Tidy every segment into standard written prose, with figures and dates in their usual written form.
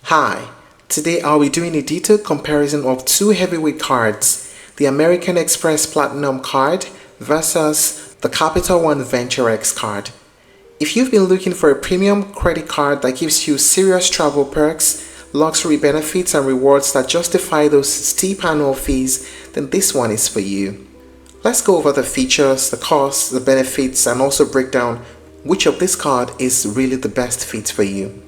Hi, today I'll be doing a detailed comparison of two heavyweight cards, the American Express Platinum card versus the Capital One Venture X card. If you've been looking for a premium credit card that gives you serious travel perks, luxury benefits and rewards that justify those steep annual fees, then this one is for you. Let's go over the features, the costs, the benefits, and also break down which of this card is really the best fit for you.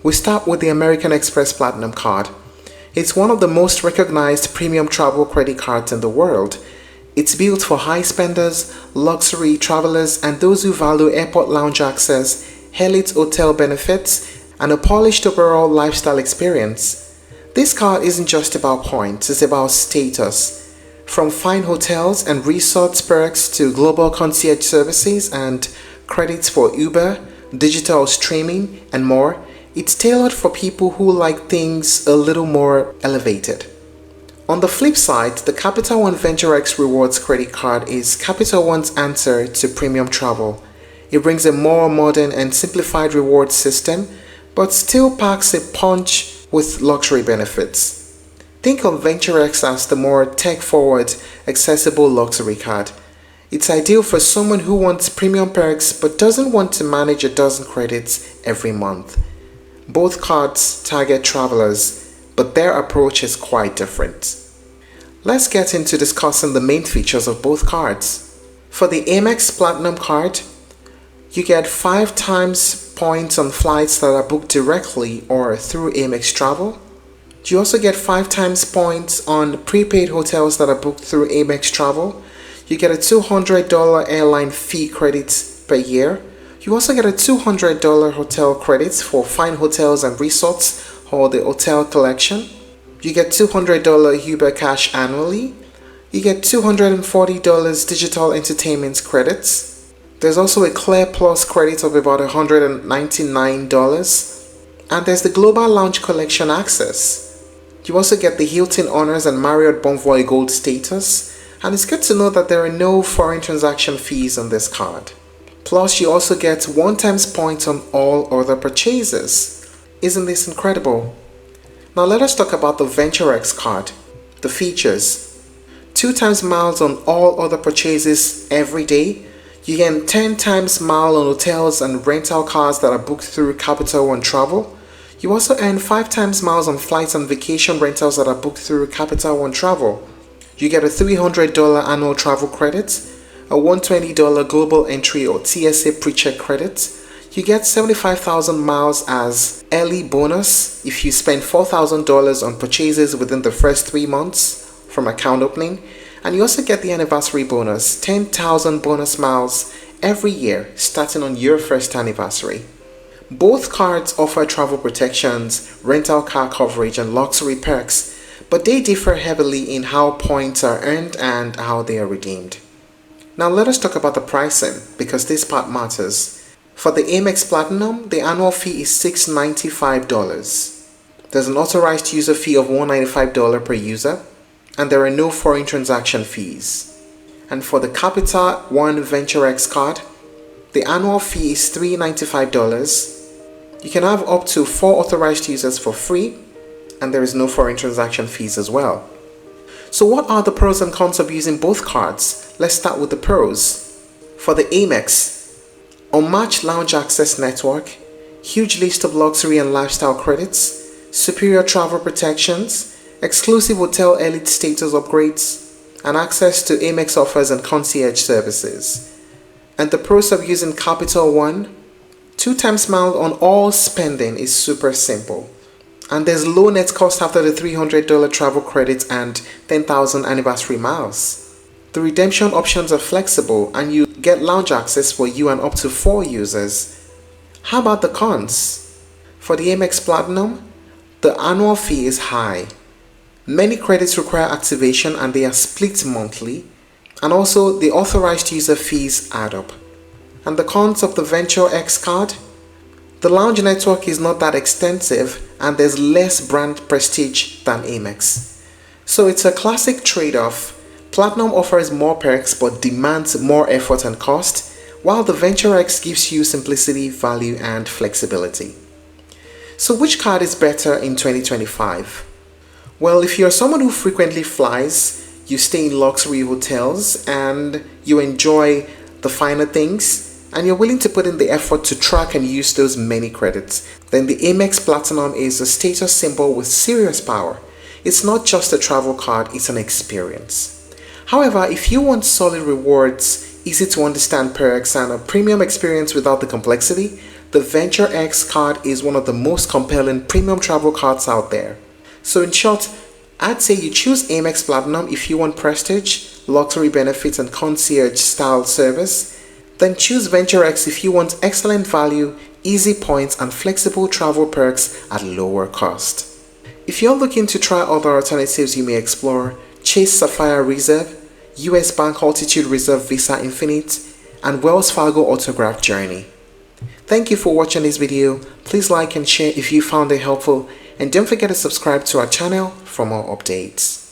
We start with the American Express Platinum card. It's one of the most recognized premium travel credit cards in the world. It's built for high spenders, luxury travelers, and those who value airport lounge access, elite hotel benefits, and a polished overall lifestyle experience. This card isn't just about points, it's about status. From fine hotels and resorts perks to global concierge services and credits for Uber, digital streaming, and more, it's tailored for people who like things a little more elevated. On the flip side, the Capital One Venture X Rewards credit card is Capital One's answer to premium travel. It brings a more modern and simplified reward system, but still packs a punch with luxury benefits. Think of Venture X as the more tech-forward, accessible luxury card. It's ideal for someone who wants premium perks but doesn't want to manage a dozen credits every month. Both cards target travelers, but their approach is quite different. Let's get into discussing the main features of both cards. For the Amex Platinum card, you get 5 times points on flights that are booked directly or through Amex Travel. You also get 5 times points on prepaid hotels that are booked through Amex Travel. You get a $200 airline fee credit per year. You also get a $200 hotel credits for fine hotels and resorts or the hotel collection. You get $200 Uber cash annually. You get $240 digital entertainment credits. There's also a Clear Plus credit of about $199. And there's the Global Lounge Collection access. You also get the Hilton Honors and Marriott Bonvoy Gold status. And it's good to know that there are no foreign transaction fees on this card. Plus, you also get 1 times points on all other purchases. Isn't this incredible? Now let us talk about the Venture X card. The features: 2 times miles on all other purchases every day. You get 10 times mile on hotels and rental cars that are booked through Capital One Travel. You also earn 5 times miles on flights and vacation rentals that are booked through Capital One Travel. You get a $300 annual travel credit, a $120 global entry or TSA pre-check credit. You get 75,000 miles as early bonus if you spend $4,000 on purchases within the first 3 months from account opening. And you also get the anniversary bonus, 10,000 bonus miles every year starting on your first anniversary. Both cards offer travel protections, rental car coverage, and luxury perks, but they differ heavily in how points are earned and how they are redeemed. Now let us talk about the pricing, because this part matters. For the Amex Platinum, the annual fee is $695. There's an authorized user fee of $195 per user, and there are no foreign transaction fees. And for the Capital One Venture X card, the annual fee is $395. You can have up to 4 authorized users for free, and there is no foreign transaction fees as well. So what are the pros and cons of using both cards? Let's start with the pros. For the Amex, unmatched lounge access network, huge list of luxury and lifestyle credits, superior travel protections, exclusive hotel elite status upgrades, and access to Amex offers and concierge services. And the pros of using Capital One: 2 times mile on all spending is super simple. And there's low net cost after the $300 travel credits and 10,000 anniversary miles. The redemption options are flexible and you get lounge access for you and up to 4 users. How about the cons? For the Amex Platinum, the annual fee is high. Many credits require activation and they are split monthly. And also the authorized user fees add up. And the cons of the Venture X card? The lounge network is not that extensive and there's less brand prestige than Amex. So it's a classic trade-off. Platinum offers more perks but demands more effort and cost, while the Venture X gives you simplicity, value, and flexibility. So which card is better in 2025? Well, if you're someone who frequently flies, you stay in luxury hotels, and you enjoy the finer things, and you're willing to put in the effort to track and use those many credits, then the Amex Platinum is a status symbol with serious power. It's not just a travel card, it's an experience. However, if you want solid rewards, easy to understand perks, and a premium experience without the complexity, the Venture X card is one of the most compelling premium travel cards out there. So in short, I'd say you choose Amex Platinum if you want prestige, luxury benefits, and concierge style service. Then choose Venture X if you want excellent value, easy points, and flexible travel perks at lower cost. If you're looking to try other alternatives, you may explore Chase Sapphire Reserve, US Bank Altitude Reserve Visa Infinite, and Wells Fargo Autograph Journey. Thank you for watching this video. Please like and share if you found it helpful, and don't forget to subscribe to our channel for more updates.